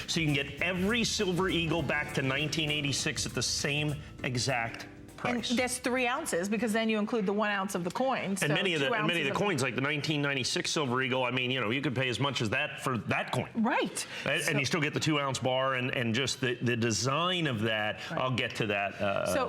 So you can get every Silver Eagle back to 1986 at the same exact price. And that's 3 ounces, because then you include the 1 ounce of the coin. So and many of the coins, like the 1996 Silver Eagle, I mean, you know, you could pay as much as that for that coin. Right. And you still get the 2 ounce bar, and just the design of that. Right. I'll get to that.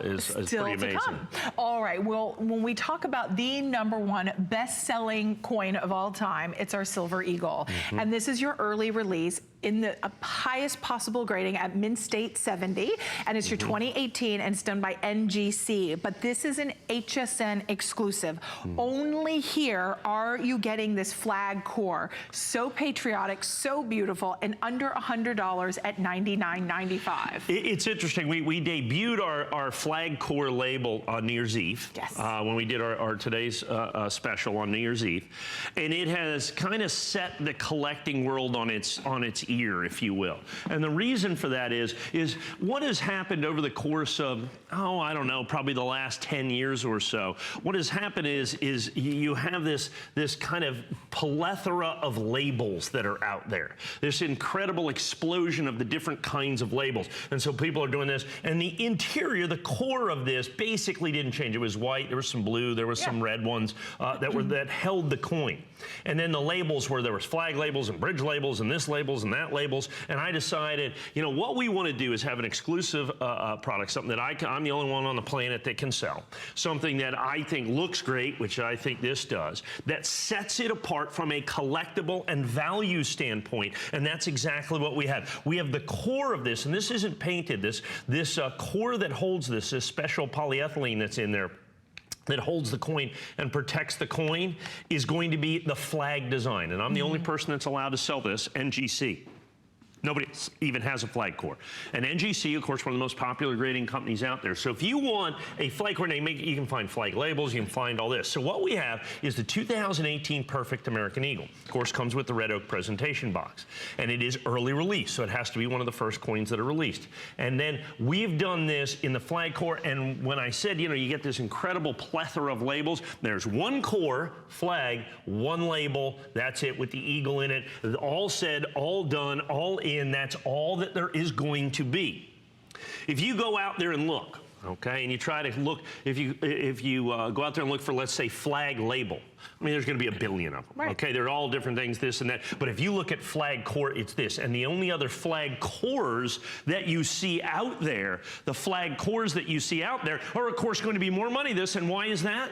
Is pretty amazing. To come. All right. Well, when we talk about the #1 best-selling coin of all time, it's our Silver Eagle, and this is your early release in the highest possible grading at Mint State 70, and it's your 2018, and it's done by NGC. But this is an HSN exclusive. Only here are you getting this flag core. So patriotic, so beautiful, and under $100 at $99.95. It's interesting. We debuted our flag core label on New Year's Eve. Yes. When we did our today's special on New Year's Eve, and it has kind of set the collecting world on its ear, if you will. And the reason for that is what has happened over the course of, I don't know, probably the last 10 years or so. What has happened is you have this kind of plethora of labels that are out there. This incredible explosion of the different kinds of labels. And so people are doing this, and the interior, the core of this basically didn't change. It was white, there was some blue, there was some red ones that held the coin. And then the labels there was flag labels and bridge labels and this labels and that labels. And I decided, you know, what we want to do is have an exclusive product, something that I'm the only one on the planet that can sell. Something that I think looks great, which I think this does, that sets it apart from a collectible and value standpoint. And that's exactly what we have. We have the core of this, and this isn't painted. This core that holds this special polyethylene that's in there, that holds the coin and protects the coin, is going to be the flag design. And I'm the only person that's allowed to sell this, NGC. Nobody even has a flag core. And NGC, of course, one of the most popular grading companies out there. So if you want a flag core, you can find flag labels, you can find all this. So what we have is the 2018 Perfect American Eagle. Of course, comes with the red oak presentation box. And it is early release, so it has to be one of the first coins that are released. And then we've done this in the flag core, and when I said, you know, you get this incredible plethora of labels, there's one core, flag, one label, that's it, with the eagle in it. All said, all done, all in. That's all that there is going to be. If you go out there and look, okay, and you try to look, if you go out there and look for, let's say, flag label, I mean, there's going to be a billion of them. Right. Okay, they're all different things, this and that. But if you look at flag core, it's this. And the only other flag cores that you see out there, the flag cores that you see out there, are of course going to be more money this. And why is that?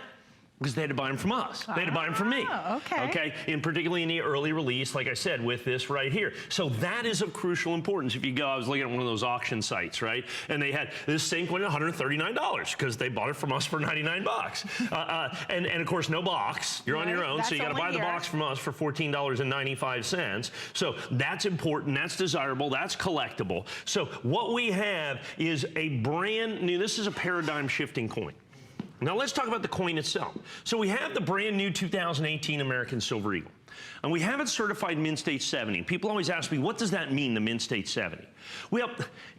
Because they had to buy them from us. They had to buy them from me. Okay. And particularly in the early release, like I said, with this right here. So that is of crucial importance. If you go, I was looking at one of those auction sites, right? And they had this same coin at $139 because they bought it from us for 99 bucks. And of course, no box. You're on your own, so you got to buy the box from us for $14.95. So that's important, that's desirable, that's collectible. So what we have is a brand new, this is a paradigm shifting coin. Now let's talk about the coin itself. So we have the brand new 2018 American Silver Eagle. And we have it certified Mint State 70. People always ask me, what does that mean, the Mint State 70? Well,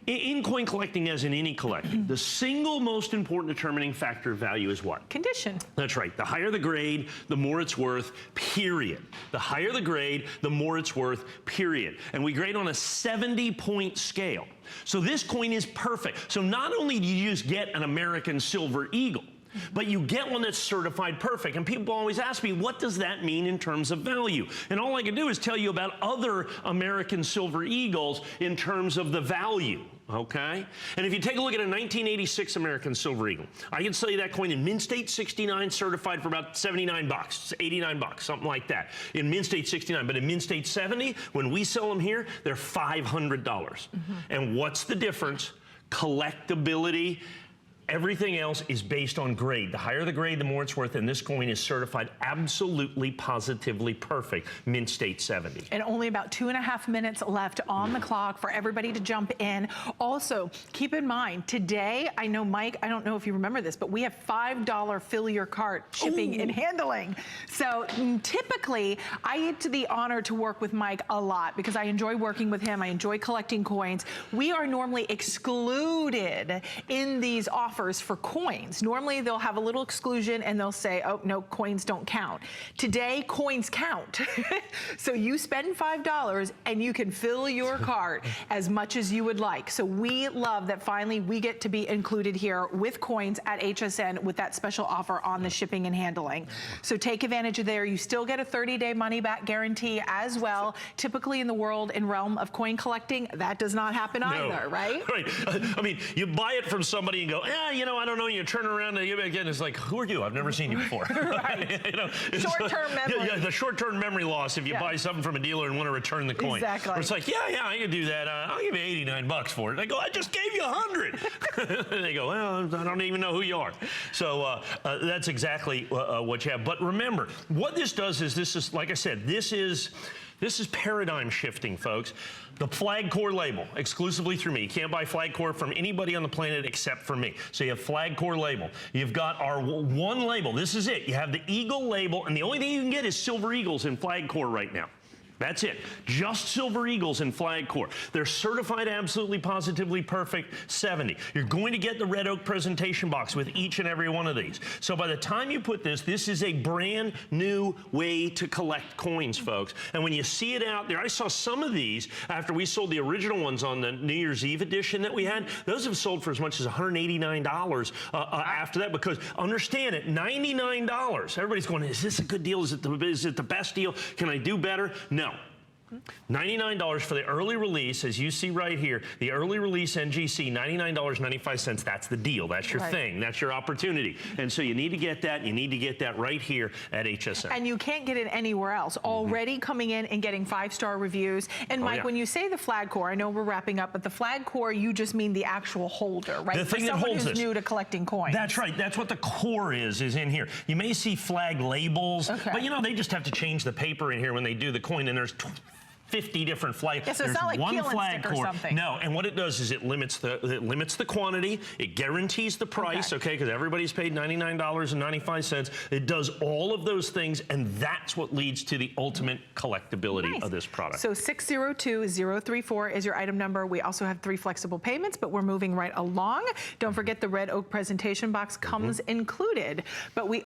in coin collecting, as in any collecting, the single most important determining factor of value is what? Condition. That's right. The higher the grade, the more it's worth, period. The higher the grade, the more it's worth, period. And we grade on a 70-point scale. So this coin is perfect. So not only do you just get an American Silver Eagle, but you get one that's certified perfect. And people always ask me, what does that mean in terms of value? And all I can do is tell you about other American Silver Eagles in terms of the value. Okay? And if you take a look at a 1986 American Silver Eagle, I can sell you that coin in Mint State 69 certified for about 79 bucks, 89 bucks, something like that. In Mint State 69, but in Mint State 70, when we sell them here, they're $500. And what's the difference? Collectability. Everything else is based on grade. The higher the grade, the more it's worth, and this coin is certified absolutely, positively perfect, Mint State 70. And only about 2.5 minutes left on the clock for everybody to jump in. Also, keep in mind, today, I know, Mike, I don't know if you remember this, but we have $5 fill your cart shipping and handling. So typically, I get the honor to work with Mike a lot because I enjoy working with him. I enjoy collecting coins. We are normally excluded in these offers offers for coins. Normally they'll have a little exclusion and they'll say, oh, no, coins don't count. Today, coins count. So you spend $5 and you can fill your cart as much as you would like. So we love that finally we get to be included here with coins at HSN with that special offer on the shipping and handling. So take advantage of there. You still get a 30-day money-back guarantee as well. Typically in the world and realm of coin collecting, that does not happen either, right? Right. I mean, you buy it from somebody and go, you know, I don't know. You turn around and you again, it's like, who are you? I've never seen you before. Right. You know, short-term memory. Yeah, the short-term memory loss if you buy something from a dealer and want to return the coin. Exactly. Or it's like, yeah, I can do that. I'll give you 89 bucks for it. I go, I just gave you 100. They go, well, I don't even know who you are. So that's exactly what you have. But remember, what this does is this is, like I said, this is paradigm shifting, folks. The flag core label, exclusively through me. You can't buy flag core from anybody on the planet except for me. So you have flag core label. You've got our one label. This is it. You have the Eagle label, and the only thing you can get is Silver Eagles in flag core right now. That's it. Just Silver Eagles in flag core. They're certified absolutely positively perfect 70. You're going to get the red oak presentation box with each and every one of these. So by the time you put this is a brand new way to collect coins, folks. And when you see it out there, I saw some of these after we sold the original ones on the New Year's Eve edition that we had. Those have sold for as much as $189 after that, because understand it, $99. Everybody's going, is this a good deal? Is it the best deal? Can I do better? No. $99 for the early release, as you see right here, the early release NGC, $99.95. That's the deal. That's your thing. That's your opportunity. And so you need to get that. You need to get that right here at HSN. And you can't get it anywhere else. Already coming in and getting 5-star reviews. And Mike, when you say the flag core, I know we're wrapping up, but the flag core, you just mean the actual holder, right? The thing that holds who's this. new to collecting coins. That's right. That's what the core is in here. You may see flag labels, but you know, they just have to change the paper in here when they do the coin, and there's 50 different flags. Yeah, so it's There's not like one peel and flag stick or core. something. No, and what it does is it limits the quantity. It guarantees the price, okay, because everybody's paid $99.95. It does all of those things, and that's what leads to the ultimate collectability of this product. So 602034 is your item number. We also have 3 flexible payments, but we're moving right along. Don't forget the red oak presentation box comes included, but we